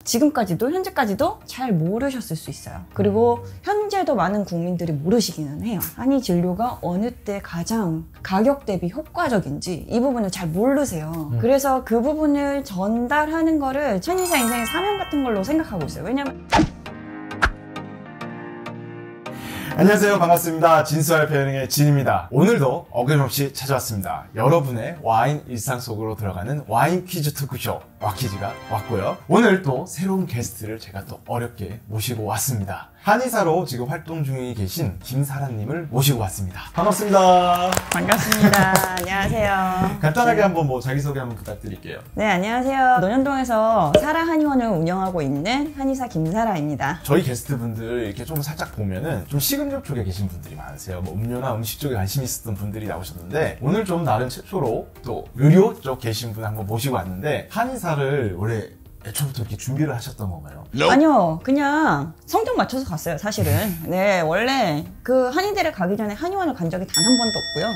지금까지도 현재까지도 잘 모르셨을 수 있어요. 그리고 현재도 많은 국민들이 모르시기는 해요. 한의 진료가 어느 때 가장 가격 대비 효과적인지 이 부분을 잘 모르세요. 그래서 그 부분을 전달하는 거를 한의사 인생의 사명 같은 걸로 생각하고 있어요. 왜냐면 안녕하세요, 반갑습니다. 진수알페어링의 진입니다. 오늘도 어김없이 찾아왔습니다. 여러분의 와인 일상 속으로 들어가는 와인 퀴즈 토크쇼 와퀴즈가 왔고요. 오늘 또 새로운 게스트를 제가 또 어렵게 모시고 왔습니다. 한의사로 지금 활동 중에 계신 김사라님을 모시고 왔습니다. 반갑습니다. 반갑습니다. 안녕하세요. 간단하게 한번 자기소개 한번 부탁드릴게요. 네, 안녕하세요. 논현동에서 사라 한의원을 운영하고 있는 한의사 김사라입니다. 저희 게스트분들 이렇게 좀 살짝 보면은 좀 식음료 쪽에 계신 분들이 많으세요. 음료나 음식 쪽에 관심 있었던 분들이 나오셨는데, 오늘 좀 나름 최초로 또 의료 쪽 계신 분 한번 모시고 왔는데, 한의사를 원래 애초부터 이렇게 준비를 하셨던 건가요? 아니요, 그냥 성적 맞춰서 갔어요, 사실은. 네, 원래 그 한의대를 가기 전에 한의원을 간 적이 단 한 번도 없고요.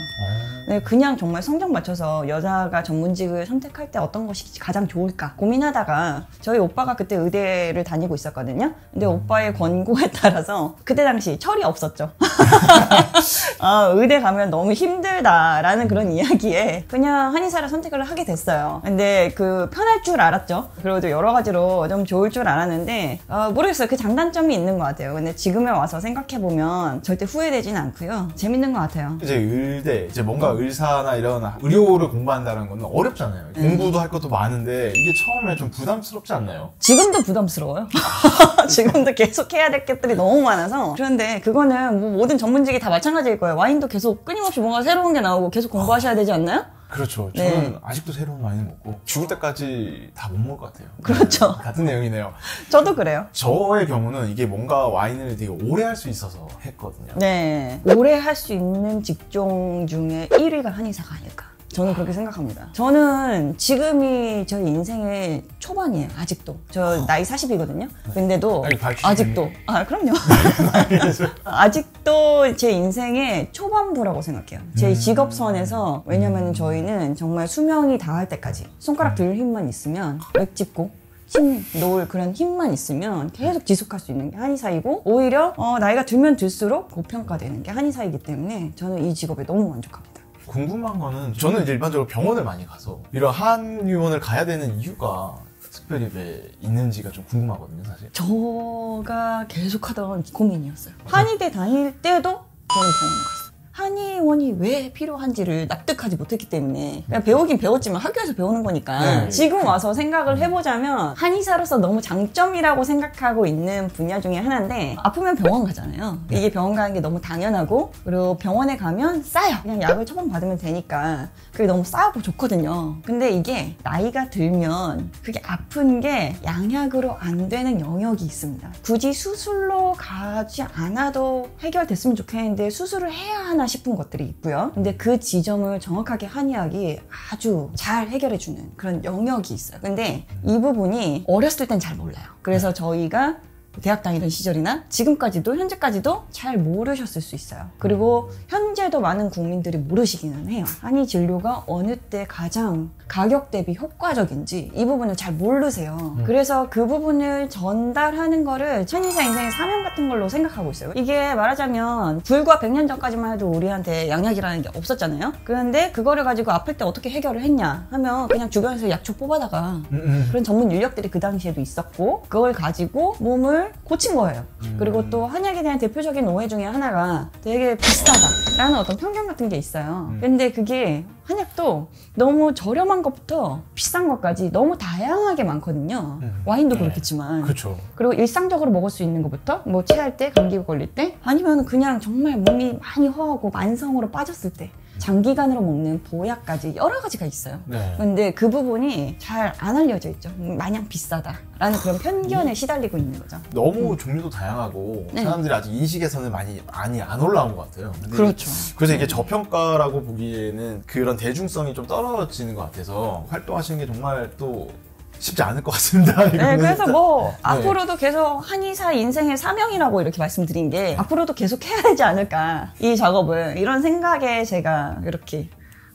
네, 그냥 정말 성적 맞춰서 여자가 전문직을 선택할 때 어떤 것이 가장 좋을까 고민하다가, 저희 오빠가 그때 의대를 다니고 있었거든요. 근데 오빠의 권고에 따라서 그때 당시 철이 없었죠. 의대 가면 너무 힘들다라는 그런 이야기에 그냥 한의사를 선택을 하게 됐어요. 근데 그 편할 줄 알았죠. 그리고 여러 가지로 좀 좋을 줄 알았는데 모르겠어요. 그 장단점이 있는 것 같아요. 근데 지금에 와서 생각해보면 절대 후회되진 않고요. 재밌는 것 같아요. 이제 의대, 이제 뭔가 의사나 이런 의료를 공부한다는 건 어렵잖아요. 공부도 할 것도 많은데 이게 처음에 좀 부담스럽지 않나요? 지금도 부담스러워요. 지금도 계속 해야 될 것들이 너무 많아서. 그런데 그거는 모든 전문직이 다 마찬가지일 거예요. 와인도 계속 끊임없이 뭔가 새로운 게 나오고 계속 공부하셔야 되지 않나요? 그렇죠. 네. 저는 아직도 새로운 와인 먹고 죽을 때까지 다 못 먹을 것 같아요. 그렇죠. 네, 같은 내용이네요. 저도 그래요. 저의 경우는 이게 뭔가 와인을 되게 오래 할 수 있어서 했거든요. 네, 오래 할 수 있는 직종 중에 1위가 한의사가 아닐까. 저는 그렇게 생각합니다. 저는 지금이 저희 인생의 초반이에요. 아직도. 저 나이 40이거든요. 근데도 아직도. 그럼요. 아직도 제 인생의 초반부라고 생각해요. 제 직업선에서. 왜냐면 저희는 정말 수명이 다할 때까지 손가락 들 힘만 있으면 맥 짚고 힘 놓을 그런 힘만 있으면 계속 지속할 수 있는 게 한의사이고, 오히려 나이가 들면 들수록 고평가되는 게 한의사이기 때문에 저는 이 직업에 너무 만족합니다. 궁금한 거는, 저는 이제 일반적으로 병원을 많이 가서 이런 한의원을 가야 되는 이유가 특별히 왜 있는지가 좀 궁금하거든요, 사실. 저가 계속하던 고민이었어요. 한의대 다닐 때도 저는 병원을 갔어요. 한의원이 왜 필요한지를 납득하지 못했기 때문에, 그냥 배우긴 배웠지만 학교에서 배우는 거니까. 지금 와서 생각을 해보자면 한의사로서 너무 장점이라고 생각하고 있는 분야 중에 하나인데, 아프면 병원 가잖아요. 이게 병원 가는 게 너무 당연하고, 그리고 병원에 가면 싸요. 그냥 약을 처방받으면 되니까 그게 너무 싸고 좋거든요. 근데 이게 나이가 들면 그게 아픈 게 양약으로 안 되는 영역이 있습니다. 굳이 수술로 가지 않아도 해결됐으면 좋겠는데 수술을 해야 하나 싶은 것들이 있고요. 근데 그 지점을 정확하게 한의학이 아주 잘 해결해주는 그런 영역이 있어요. 근데 이 부분이 어렸을 땐 잘 몰라요. 그래서 저희가 대학 다니던 시절이나 지금까지도 현재까지도 잘 모르셨을 수 있어요. 그리고 현재도 많은 국민들이 모르시기는 해요. 한의 진료가 어느 때 가장 가격 대비 효과적인지 이 부분을 잘 모르세요. 그래서 그 부분을 전달하는 거를 한의사 인생의 사명 같은 걸로 생각하고 있어요. 이게 말하자면 불과 100년 전까지만 해도 우리한테 양약이라는 게 없었잖아요. 그런데 그거를 가지고 아플 때 어떻게 해결을 했냐 하면 그냥 주변에서 약초 뽑아다가 그런 전문 인력들이 그 당시에도 있었고, 그걸 가지고 몸을 고친 거예요. 그리고 또 한약에 대한 대표적인 오해 중에 하나가 되게 비싸다라는 어떤 편견 같은 게 있어요. 근데 그게 한약도 너무 저렴한 것부터 비싼 것까지 너무 다양하게 많거든요. 와인도 그렇겠지만. 그렇죠. 그리고 일상적으로 먹을 수 있는 것부터 체할 때, 감기 걸릴 때, 아니면 그냥 정말 몸이 많이 허하고 만성으로 빠졌을 때 장기간으로 먹는 보약까지 여러 가지가 있어요. 근데 그 부분이 잘 안 알려져 있죠. 마냥 비싸다라는 그런 편견에 시달리고 있는 거죠. 너무 종류도 다양하고 사람들이 아직 인식에서는 많이 안 올라온 것 같아요. 근데 그렇죠. 그래서 이게 저평가라고 보기에는 그런 대중성이 좀 떨어지는 것 같아서 활동하시는 게 정말 또 쉽지 않을 것 같습니다. 네, 그래서 앞으로도 계속 한의사 인생의 사명이라고 이렇게 말씀드린 게 앞으로도 계속 해야 되지 않을까, 이 작업을. 이런 생각에 제가 이렇게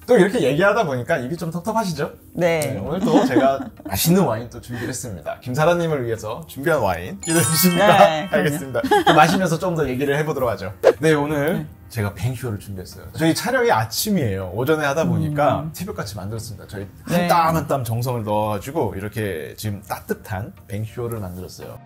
또 이렇게 얘기하다 보니까 입이 좀 텁텁하시죠? 네. 오늘 또 제가 맛있는 와인 또 준비를 했습니다. 김사라님을 위해서 준비한 와인 기대해 주십니까? 네, 알겠습니다. 마시면서 좀 더 얘기를 해보도록 하죠. 네, 오늘 제가 뱅쇼를 준비했어요. 저희 촬영이 아침이에요. 오전에 하다 보니까 새벽같이 만들었습니다. 저희 한 땀 한 땀 정성을 넣어가지고 이렇게 지금 따뜻한 뱅쇼를 만들었어요.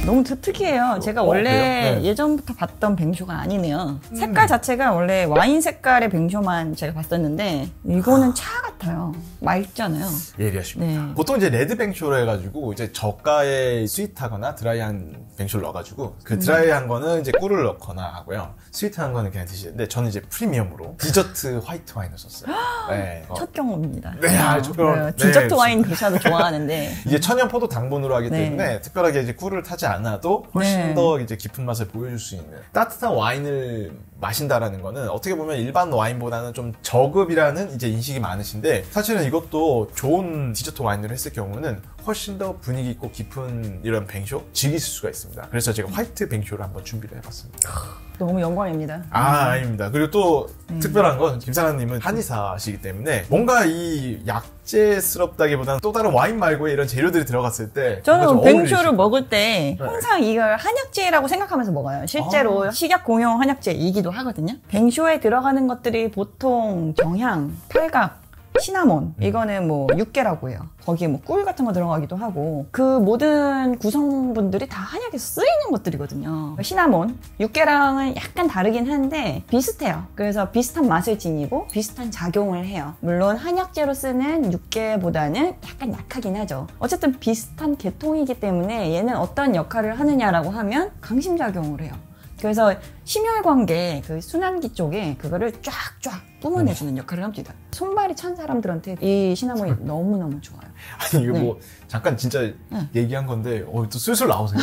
너무 특이해요. 제가 원래 네. 예전부터 봤던 뱅쇼가 아니네요. 색깔 자체가 원래 와인 색깔의 뱅쇼만 제가 봤었는데 이거는 차 같아요. 맑잖아요. 예리하십니다. 네. 보통 이제 레드 뱅쇼로 해가지고 이제 저가의 스윗하거나 드라이한 뱅쇼를 넣어가지고 그 드라이한 거는 이제 꿀을 넣거나 하고요. 스윗한 거는 그냥 드시는데 저는 이제 프리미엄으로 디저트 화이트 와인을 썼어요. 네. 첫 경험입니다. 네, 첫 경험. 네, 디저트 네. 와인 그샤도 좋아하는데 이게 천연 포도 당분으로 하기 네. 때문에 특별하게 이제 꿀을 타지 않아도 훨씬 네. 더 이제 깊은 맛을 보여줄 수 있는 따뜻한 와인을 마신다라는 거는 어떻게 보면 일반 와인보다는 좀 저급이라는 이제 인식이 많으신데 사실은 이것도 좋은 디저트 와인으로 했을 경우는 훨씬 더 분위기 있고 깊은 이런 뱅쇼 즐기실 수가 있습니다. 그래서 제가 화이트 뱅쇼를 한번 준비를 해봤습니다. 너무 영광입니다. 아닙니다. 그리고 또 특별한 건 김사라님은 한의사시기 때문에 뭔가 이 약재스럽다기보다는 또 다른 와인 말고의 이런 재료들이 들어갔을 때 뭔가 좀 저는 뱅쇼를 어울리실 먹을 때 항상 이걸 한약재라고 생각하면서 먹어요. 실제로 식약 공용 한약재이기도 하거든요. 뱅쇼에 들어가는 것들이 보통 정향, 팔각, 시나몬 이거는 뭐 육개라고 해요. 거기에 뭐 꿀 같은 거 들어가기도 하고 그 모든 구성분들이 다 한약에서 쓰이는 것들이거든요. 시나몬, 육개랑은 약간 다르긴 한데 비슷해요. 그래서 비슷한 맛을 지니고 비슷한 작용을 해요. 물론 한약재로 쓰는 육개보다는 약간 약하긴 하죠. 어쨌든 비슷한 계통이기 때문에 얘는 어떤 역할을 하느냐라고 하면 강심작용을 해요. 그래서 심혈관계 그 순환기 쪽에 그거를 쫙쫙 뿜어내주는 역할을 합니다. 손발이 찬 사람들한테 이 시나몬이 너무너무 좋아요. 아니 이거 뭐 잠깐 진짜 얘기한 건데 또 술술 나오세요?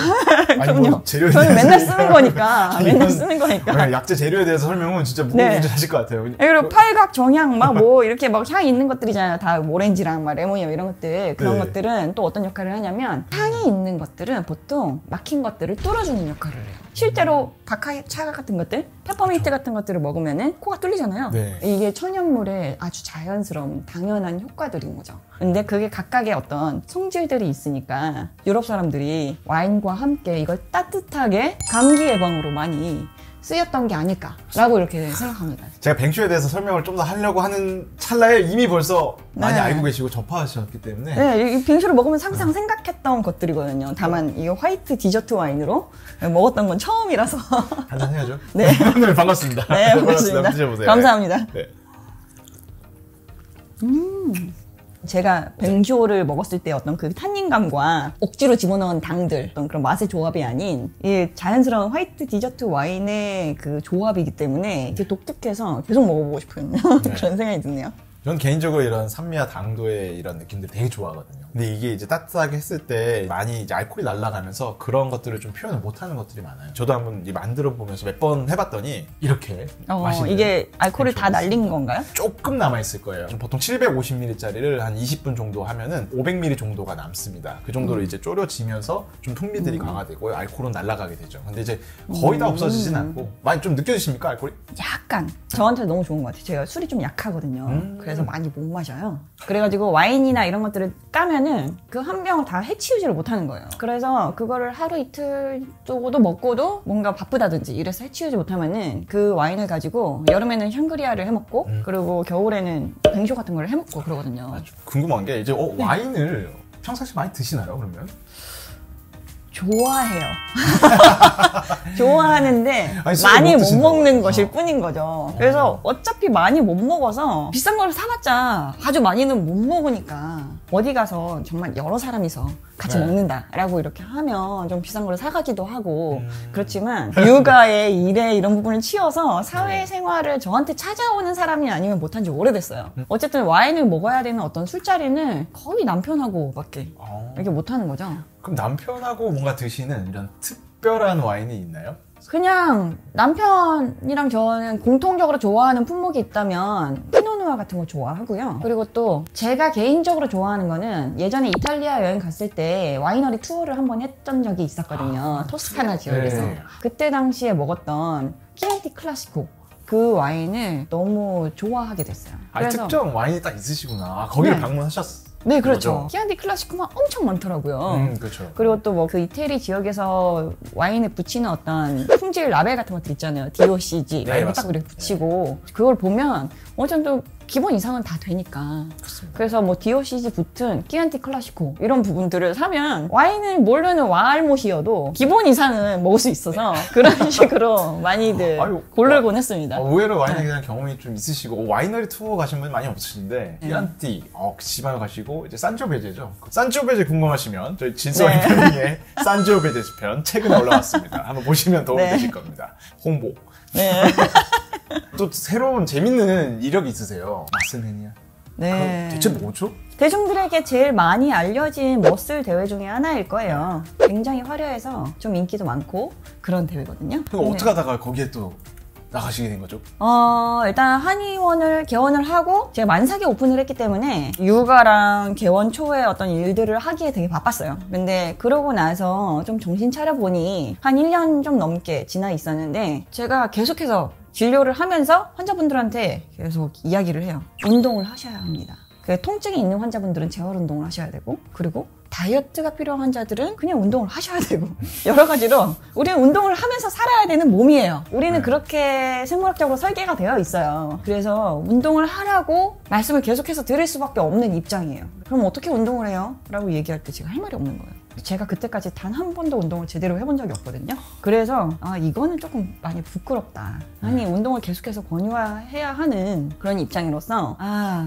아니 그럼요. 뭐 재료에 저는 대해서 맨날 쓰는 거니까. 아니, 맨날 이건 쓰는 거니까. 약재 재료에 대해서 설명은 진짜 무궁무진하실 것 같아요. 그리고 팔각, 정향, 막 뭐 이렇게 막 향이 있는 것들이잖아요. 다 오렌지랑 막 레몬이랑 이런 것들. 그런 네. 것들은 또 어떤 역할을 하냐면 향이 있는 것들은 보통 막힌 것들을 뚫어주는 역할을 해요. 실제로 바카이 차 같은 것들, 페퍼민트 같은 것들을 먹으면은 코가 뚫리잖아요. 네. 이게 천연물의 아주 자연스러운 당연한 효과들인 거죠. 근데 그게 각각의 어떤 성질들이 있으니까 유럽 사람들이 와인과 함께 이걸 따뜻하게 감기 예방으로 많이 쓰였던 게 아닐까라고 이렇게 생각합니다. 제가 뱅쇼에 대해서 설명을 좀 더 하려고 하는 찰나에 이미 벌써 많이 네. 알고 계시고 접하셨기 때문에 네, 이 빙수를 먹으면 항상 생각했던 것들이거든요. 다만 이게 화이트 디저트 와인으로 먹었던 건 처음이라서. 한잔 해야죠. 네. 오늘 반갑습니다. 네, 반갑습니다. 한번 드셔보세요. 감사합니다. 네. 제가 뱅쇼를 먹었을 때 어떤 그 탄닌감과 억지로 집어넣은 당들, 어떤 그런 맛의 조합이 아닌 이 자연스러운 화이트 디저트 와인의 그 조합이기 때문에 되게 독특해서 계속 먹어보고 싶은 그런 생각이 드네요. 전 개인적으로 이런 산미와 당도의 이런 느낌들 되게 좋아하거든요. 근데 이게 이제 따뜻하게 했을 때 많이 이제 알코올이 날아가면서 그런 것들을 좀 표현을 못하는 것들이 많아요. 저도 한번 만들어 보면서 몇 번 해봤더니 이렇게 맛있는 이게 알코올을 다 날린 건가요? 조금 남아있을 거예요. 보통 750ml짜리를 한 20분 정도 하면은 500ml 정도가 남습니다. 그 정도로 이제 졸여지면서 좀 풍미들이 강화되고 알코올은 날아가게 되죠. 근데 이제 거의 다 없어지진 않고 많이 좀 느껴지십니까, 알코올이? 약간 저한테 너무 좋은 것 같아요. 제가 술이 좀 약하거든요. 그래서 많이 못 마셔요. 그래가지고 와인이나 이런 것들을 까면은 그 한 병을 다 해치우지를 못하는 거예요. 그래서 그거를 하루 이틀 정도 먹고도 뭔가 바쁘다든지 이래서 해치우지 못하면은 그 와인을 가지고 여름에는 샹그리아를 해먹고 그리고 겨울에는 뱅쇼 같은 걸 해먹고 그러거든요. 궁금한 게 이제 와인을 평상시 많이 드시나요, 그러면? 좋아해요. 좋아하는데 아니, 많이 못 드신다고. 먹는 것일 뿐인 거죠. 그래서 어차피 많이 못 먹어서 비싼 걸 사봤자 아주 많이는 못 먹으니까 어디 가서 정말 여러 사람이서 같이 네. 먹는다라고 이렇게 하면 좀 비싼 걸 사가기도 하고 그렇지만 육아에 일에 이런 부분을 치여서 사회생활을 저한테 찾아오는 사람이 아니면 못한 지 오래됐어요. 어쨌든 와인을 먹어야 되는 어떤 술자리는 거의 남편하고 밖에 이렇게 못하는 거죠. 그럼 남편하고 뭔가 드시는 이런 특별한 와인이 있나요? 그냥 남편이랑 저는 공통적으로 좋아하는 품목이 있다면 피노 와인화 같은 거 좋아하고요. 그리고 또 제가 개인적으로 좋아하는 거는 예전에 이탈리아 여행 갔을 때 와이너리 투어를 한번 했던 적이 있었거든요. 토스카나 지역에서. 네. 그때 당시에 먹었던 키안티 클라시코 그 와인을 너무 좋아하게 됐어요. 아니, 특정 와인이 딱 있으시구나. 거기를 네. 방문하셨어. 네, 그렇죠. 키안티 클라시코만 엄청 많더라고요. 그렇죠. 그리고 또 뭐 그 이태리 지역에서 와인에 붙이는 어떤 품질 라벨 같은 것들 있잖아요. DOCG 네, 딱 이렇게 붙이고 그걸 보면 어느 정도 기본 이상은 다 되니까. 그렇습니다. 그래서 뭐 DOCG 붙은 키안티 클라시코 이런 부분들을 사면 와인을 모르는 와알못이어도 기본 이상은 먹을 수 있어서 그런 식으로 많이들 아유, 고르곤 했습니다. 의외로 와인에 대한 경험이 좀 있으시고 와이너리 투어 가신 분 많이 없으신데 네. 키안티, 시바요 가시고 이제 산지오베제죠. 산지오베제 궁금하시면 저희 진수와인 네. 편의 산지오베제 편 최근에 올라왔습니다. 한번 보시면 도움이 네. 되실 겁니다. 홍보. 네. 또 새로운 재밌는 이력이 있으세요. 마스메니아. 네. 대체 뭐죠? 대중들에게 제일 많이 알려진 머슬 대회 중에 하나일 거예요. 굉장히 화려해서 좀 인기도 많고 그런 대회거든요. 그럼 네. 어떻게 하다가 거기에 또 나가시게 된 거죠? 일단 한의원을 개원을 하고 제가 만삭에 오픈을 했기 때문에 육아랑 개원 초에 어떤 일들을 하기에 되게 바빴어요. 근데 그러고 나서 좀 정신 차려보니 한 1년 좀 넘게 지나 있었는데 제가 계속해서 진료를 하면서 환자분들한테 계속 이야기를 해요. 운동을 하셔야 합니다. 통증이 있는 환자분들은 재활 운동을 하셔야 되고, 그리고 다이어트가 필요한 환자들은 그냥 운동을 하셔야 되고, 여러 가지로 우리는 운동을 하면서 살아야 되는 몸이에요. 우리는 그렇게 생물학적으로 설계가 되어 있어요. 그래서 운동을 하라고 말씀을 계속해서 드릴 수밖에 없는 입장이에요. 그럼 어떻게 운동을 해요? 라고 얘기할 때 제가 할 말이 없는 거예요. 제가 그때까지 단 한 번도 운동을 제대로 해본 적이 없거든요. 그래서 이거는 조금 많이 부끄럽다. 아니 운동을 계속해서 권유해야 하는 그런 입장으로서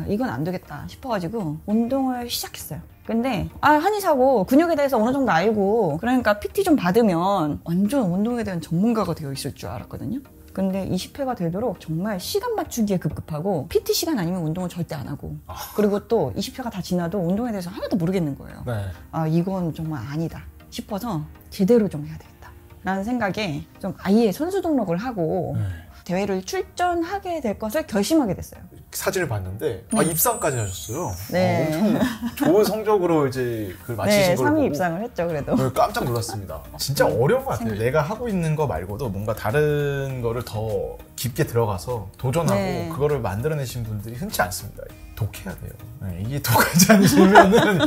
이건 안 되겠다 싶어가지고 운동을 시작했어요. 근데 한의사고 근육에 대해서 어느 정도 알고 그러니까 PT 좀 받으면 완전 운동에 대한 전문가가 되어 있을 줄 알았거든요. 근데 20회가 되도록 정말 시간 맞추기에 급급하고 PT 시간 아니면 운동을 절대 안 하고 그리고 또 20회가 다 지나도 운동에 대해서 하나도 모르겠는 거예요. 네. 이건 정말 아니다 싶어서 제대로 좀 해야 되겠다 라는 생각에 좀 아예 선수 등록을 하고 대회를 출전하게 될 것을 결심하게 됐어요. 사진을 봤는데 입상까지 하셨어요. 네. 엄청 좋은 성적으로 이제 그걸 마치신 네, 걸 3위 보고 입상을 했죠, 그래도. 깜짝 놀랐습니다. 진짜 어려운 것 같아요. 내가 하고 있는 거 말고도 뭔가 다른 거를 더 깊게 들어가서 도전하고 네. 그거를 만들어내신 분들이 흔치 않습니다. 독해야 돼요. 네, 이게 독하지 않으시면은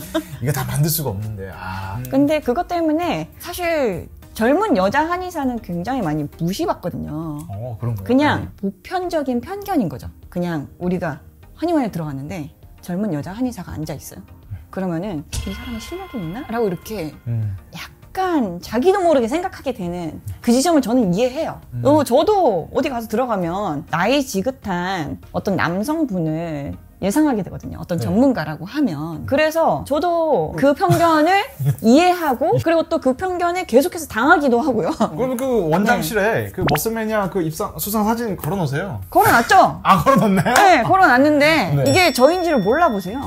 이거 다 만들 수가 없는데. 근데 그것 때문에 사실 젊은 여자 한의사는 굉장히 많이 무시받거든요. 그런 거예요? 그냥 보편적인 편견인 거죠. 그냥 우리가 한의원에 들어갔는데 젊은 여자 한의사가 앉아있어요. 그러면은 이 사람이 실력이 있나? 라고 이렇게 약간 자기도 모르게 생각하게 되는 그 지점을 저는 이해해요. 저도 어디 가서 들어가면 나이 지긋한 어떤 남성분을 예상하게 되거든요. 어떤 전문가라고 하면. 그래서 저도 그 편견을 이해하고 그리고 또 그 편견에 계속해서 당하기도 하고요. 그러면 그 원장실에 그 머슬매니아 그 입상 수상 사진 걸어놓으세요? 걸어놨죠? 걸어놨나요? 네, 걸어놨는데 네. 이게 저인지를 몰라보세요.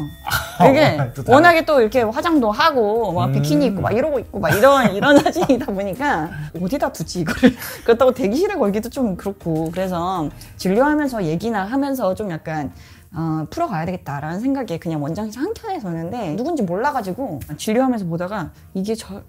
이게 또 다른- 워낙에 또 이렇게 화장도 하고 막 비키니 입고 막 이러고 있고 막 이런 사진이다 보니까 어디다 두지 이거를. 그렇다고 대기실에 걸기도 좀 그렇고 그래서 진료하면서 얘기나 하면서 좀 약간 풀어가야 되겠다라는 생각에 그냥 원장실 한켠에 섰는데 누군지 몰라가지고 진료하면서 보다가 이게 설마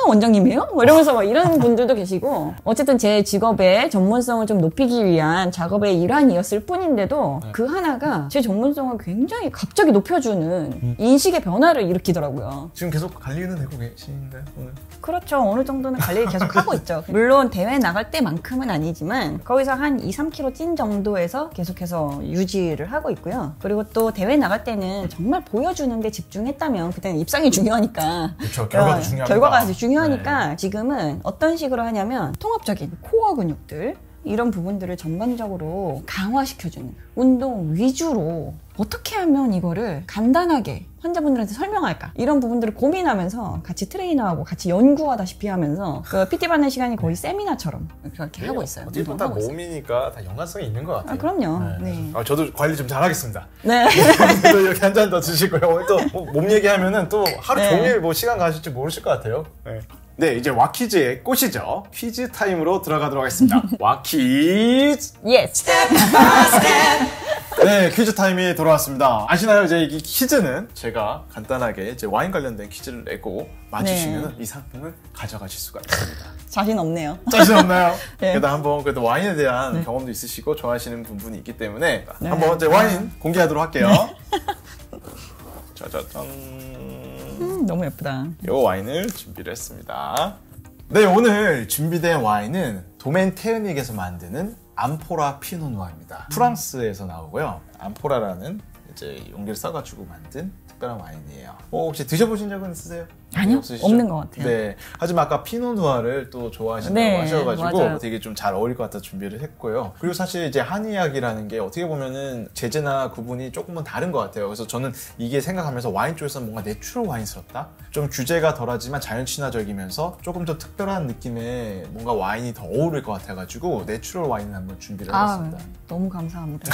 원장님이에요? 뭐 이러면서 막 이런 분들도 계시고 어쨌든 제 직업의 전문성을 좀 높이기 위한 작업의 일환이었을 뿐인데도 그 하나가 제 전문성을 굉장히 갑자기 높여주는 인식의 변화를 일으키더라고요. 지금 계속 관리는 되고 계신가요, 오늘? 그렇죠. 어느 정도는 관리를 계속 하고 있죠. 물론 대회 나갈 때만큼은 아니지만 거기서 한 2-3kg 찐 정도에서 계속해서 유지를 하고 있고요. 그리고 또 대회 나갈 때는 정말 보여주는 데 집중했다면 그때는 입상이 중요하니까 그렇죠. 결과도 중요합니다. 결과가 아주 중요하니까 지금은 어떤 식으로 하냐면 통합적인 코어 근육들 이런 부분들을 전반적으로 강화시켜주는 운동 위주로 어떻게 하면 이거를 간단하게 환자분들한테 설명할까 이런 부분들을 고민하면서 같이 트레이너하고 같이 연구하다시피 하면서 그 PT 받는 시간이 거의 세미나처럼 그렇게 하고 있어요. 어쨌든 다 몸이니까 다 연관성이 있는 것 같아요. 그럼요. 네. 저도 관리 좀 잘하겠습니다. 네. 또 이렇게 한 잔 더 드시고요. 오늘 또 몸 얘기하면은 또 하루 네. 종일 뭐 시간 가실지 모르실 것 같아요. 네, 이제 와퀴즈의 꽃이죠. 퀴즈 타임으로 들어가도록 하겠습니다. 와퀴즈! Yes. 네, 퀴즈 타임이 돌아왔습니다. 아시나요? 이제 이 퀴즈는 제가 간단하게 이제 와인 관련된 퀴즈를 내고 맞추시면 이 상품을 가져가실 수가 있습니다. 자신 없네요. 자신 없나요? 네. 그래도 한번 그래도 와인에 대한 경험도 있으시고 좋아하시는 부분이 있기 때문에 한번 이제 와인 공개하도록 할게요. 짜자잔. 너무 예쁘다. 이 와인을 준비를 했습니다. 네, 오늘 준비된 와인은 도멘테르닉에서 만드는 암포라 피노누아입니다. 프랑스에서 나오고요. 암포라라는 이제 용기를 써가지고 만든 특별한 와인이에요. 혹시 드셔보신 적은 있으세요? 아니요, 없으시죠? 없는 것 같아요. 네. 하지만 아까 피노누아를 또 좋아하신다고 네, 하셔가지고 맞아요. 되게 좀 잘 어울릴 것 같아서 준비를 했고요. 그리고 사실 이제 한의학이라는 게 어떻게 보면은 제재나 구분이 조금은 다른 것 같아요. 그래서 저는 이게 생각하면서 와인 쪽에서는 뭔가 내추럴 와인스럽다? 좀 규제가 덜하지만 자연 친화적이면서 조금 더 특별한 느낌의 뭔가 와인이 더 어울릴 것 같아가지고 내추럴 와인을 한번 준비를 해봤습니다. 너무 감사합니다.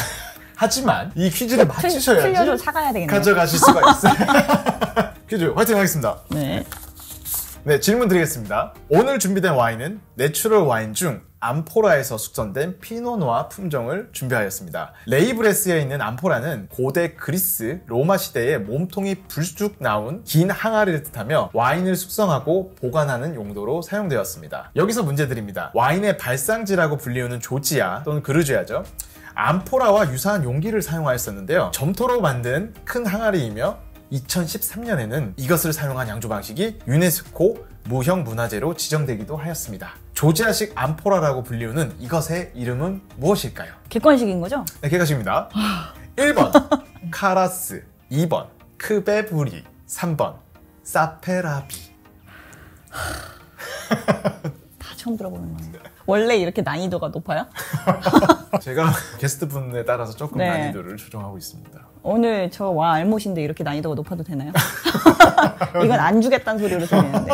하지만 이 퀴즈를 맞추셔야지 틀려도 사가야 되겠네요. 가져가실 수가 있어요. 퀴즈 화이팅 하겠습니다. 네. 네, 질문 드리겠습니다. 오늘 준비된 와인은 내추럴 와인 중 암포라에서 숙성된 피노누아 품종을 준비하였습니다. 레이블에 쓰여 있는 암포라는 고대 그리스, 로마 시대에 몸통이 불쑥 나온 긴 항아리를 뜻하며 와인을 숙성하고 보관하는 용도로 사용되었습니다. 여기서 문제 드립니다. 와인의 발상지라고 불리우는 조지아 또는 그르지아죠. 암포라와 유사한 용기를 사용하였었는데요. 점토로 만든 큰 항아리이며 2013년에는 이것을 사용한 양조 방식이 유네스코 무형문화재로 지정되기도 하였습니다. 조지아식 암포라라고 불리우는 이것의 이름은 무엇일까요? 객관식인 거죠? 네, 객관식입니다. 1번 카라스, 2번 크베부리, 3번 사페라비. 다 처음 들어보는 거네요. 원래 이렇게 난이도가 높아요? 제가 게스트분에 따라서 조금 네. 난이도를 조정하고 있습니다. 오늘 저 와 알못인데 이렇게 난이도가 높아도 되나요? 이건 안 주겠다는 소리로 들리는데.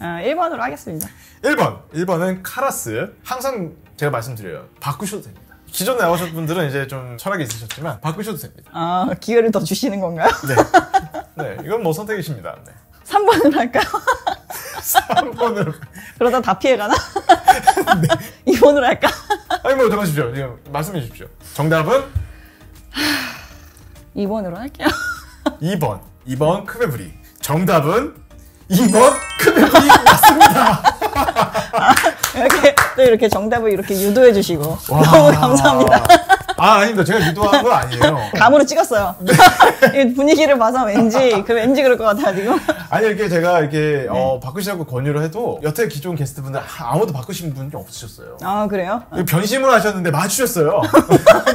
1번으로 하겠습니다. 1번은 카라스. 항상 제가 말씀드려요. 바꾸셔도 됩니다. 기존에 나오셨던 분들은 이제 좀 철학이 있으셨지만 바꾸셔도 됩니다. 기회를 더 주시는 건가요? 네, 이건 뭐 선택이십니다. 네. 3번으로 할까요? 3번으로. 그러다 다 피해가나? 2번으로 할까? 아니 뭐 정하십시오. 지금 말씀해 주십시오. 정답은 2번으로 할게요. 2번 크베브리. 정답은 2번 크베브리 맞습니다. 이렇게 정답을 이렇게 유도해 주시고 너무 감사합니다. 아닙니다. 제가 유도한 건 아니에요. 감으로 찍었어요. 이 분위기를 봐서 왠지 그럴 것 같아가지고. 아니 이렇게 제가 이렇게 바꾸시라고 권유를 해도 여태 기존 게스트분들 아무도 바꾸신 분이 없으셨어요. 아 그래요? 변심을 하셨는데 맞추셨어요.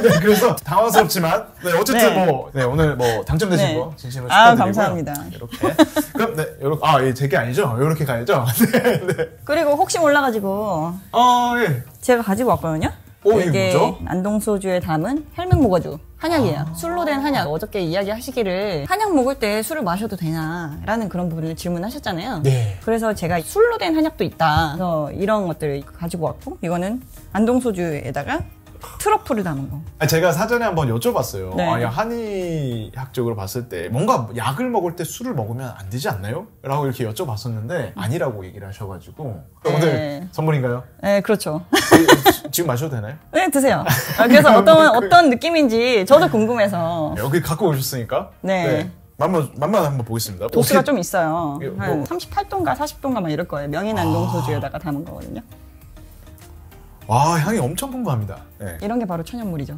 네, 그래서 당황스럽지만 네, 어쨌든 오늘 당첨되신 거 진심으로 축하드리고요. 감사합니다. 이렇게 그럼 이렇게 제게 아니죠? 이렇게 가야죠. 네. 그리고 혹시 몰라가지고 예. 제가 가지고 왔거든요. 이게 뭐죠? 안동소주에 담은 헬명모가주 한약이에요. 술로 된 한약. 어저께 이야기하시기를 한약 먹을 때 술을 마셔도 되냐라는 그런 부분을 질문하셨잖아요. 네. 그래서 제가 술로 된 한약도 있다. 그래서 이런 것들을 가지고 왔고 이거는 안동소주에다가 트러플을 담은 거. 제가 사전에 한번 여쭤봤어요. 네. 한의학적으로 봤을 때 뭔가 약을 먹을 때 술을 먹으면 안 되지 않나요? 라고 이렇게 여쭤봤었는데 아니라고 얘기를 하셔가지고 오늘 선물인가요? 네, 그렇죠. 지금 마셔도 되나요? 네, 드세요. 그래서 어떤 느낌인지 저도 궁금해서. 여기 갖고 오셨으니까. 네. 맛만 한번 보겠습니다. 도수가 좀 있어요. 이게 한 38도인가 40도인가 막 이럴 거예요. 명인 안동소주에다가 담은 거거든요. 와, 향이 엄청 풍부합니다. 네. 이런 게 바로 천연물이죠.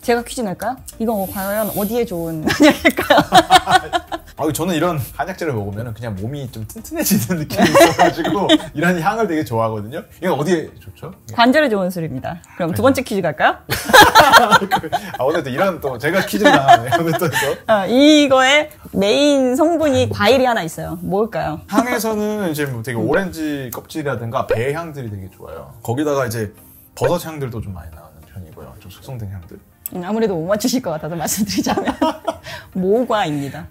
제가 퀴즈 낼까요? 이거 과연 어디에 좋은 한약일까요? 저는 이런 한약재를 먹으면 그냥 몸이 좀 튼튼해지는 느낌이 있어가지고 이런 향을 되게 좋아하거든요. 이거 어디에 좋죠? 관절에 좋은 술입니다. 그럼 두 번째 퀴즈 갈까요? 오늘 또 이런 제가 퀴즈를 나가네요. 오늘 또 이거의 메인 성분이 과일이 하나 있어요. 뭘까요? 향에서는 이제 되게 오렌지 껍질이라든가 배 향들이 되게 좋아요. 거기다가 이제 버섯 향들도 좀 많이 나오는 편이고요. 좀 숙성된 향들. 아무래도 못 맞추실 것 같아서 말씀드리자면 모과입니다.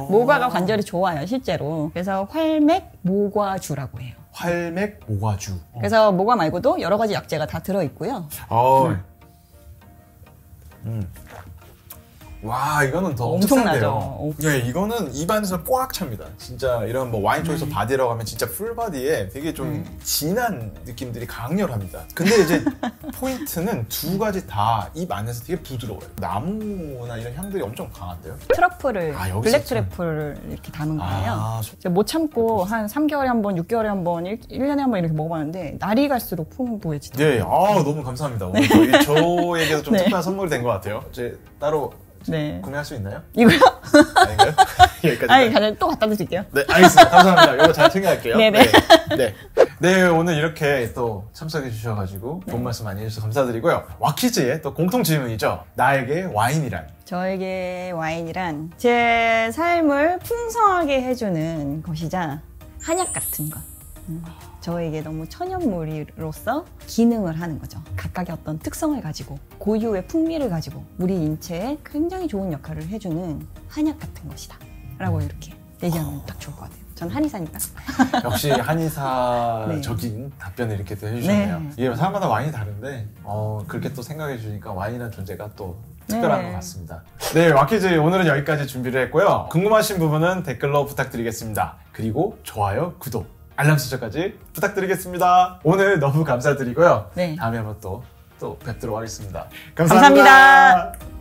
모과가 관절이 좋아요, 실제로. 그래서 활맥 모과주라고 해요. 활맥 모과주. 그래서 모과 말고도 여러 가지 약재가 다 들어있고요. 와, 이거는 더 엄청나죠. 엄청나요. 예, 이거는 입안에서 꽉 찹니다. 진짜 이런 뭐 와인 초이스 바디라고 하면 진짜 풀바디에 되게 좀 진한 느낌들이 강렬합니다. 근데 이제 포인트는 두 가지 다 입 안에서 되게 부드러워요. 나무나 이런 향들이 엄청 강한데요. 트러플을, 여기서 블랙 트러플을 이렇게 담은 거예요. 제가 못 참고 한 3개월에 한 번, 6개월에 한 번, 1년에 한 번 이렇게 먹어봤는데 날이 갈수록 풍부해지더라고요. 예, 너무 감사합니다. 오늘 저에게도 좀 특별한 선물이 된 것 같아요. 이제 따로 구매할 수 있나요? 이거요? 아닌가요? 여기까지. 아니, 가장 또 갖다 드릴게요. 네, 알겠습니다. 감사합니다. 이거 잘 챙겨갈게요. 네네. 네, 오늘 이렇게 또 참석해 주셔가지고 좋은 말씀 많이 해주셔서 감사드리고요. 와퀴즈의 또 공통 질문이죠. 나에게 와인이란? 저에게 와인이란 제 삶을 풍성하게 해주는 것이자 한약 같은 것. 저에게 너무 천연물이로서 기능을 하는 거죠. 각각의 어떤 특성을 가지고 고유의 풍미를 가지고 우리 인체에 굉장히 좋은 역할을 해주는 한약 같은 것이다 라고 이렇게 얘기하면 딱 좋을 것 같아요. 전 한의사니까. 역시 한의사적인 답변을 이렇게 또 해주셨네요. 이게 사람마다 와인이 다른데 그렇게 또 생각해 주니까 와인이라는 존재가 또 특별한 것 같습니다. 네, 와퀴즈 오늘은 여기까지 준비를 했고요. 궁금하신 부분은 댓글로 부탁드리겠습니다. 그리고 좋아요, 구독, 알람 설정까지 부탁드리겠습니다. 오늘 너무 감사드리고요. 다음에 한번 또 뵙도록 하겠습니다. 감사합니다.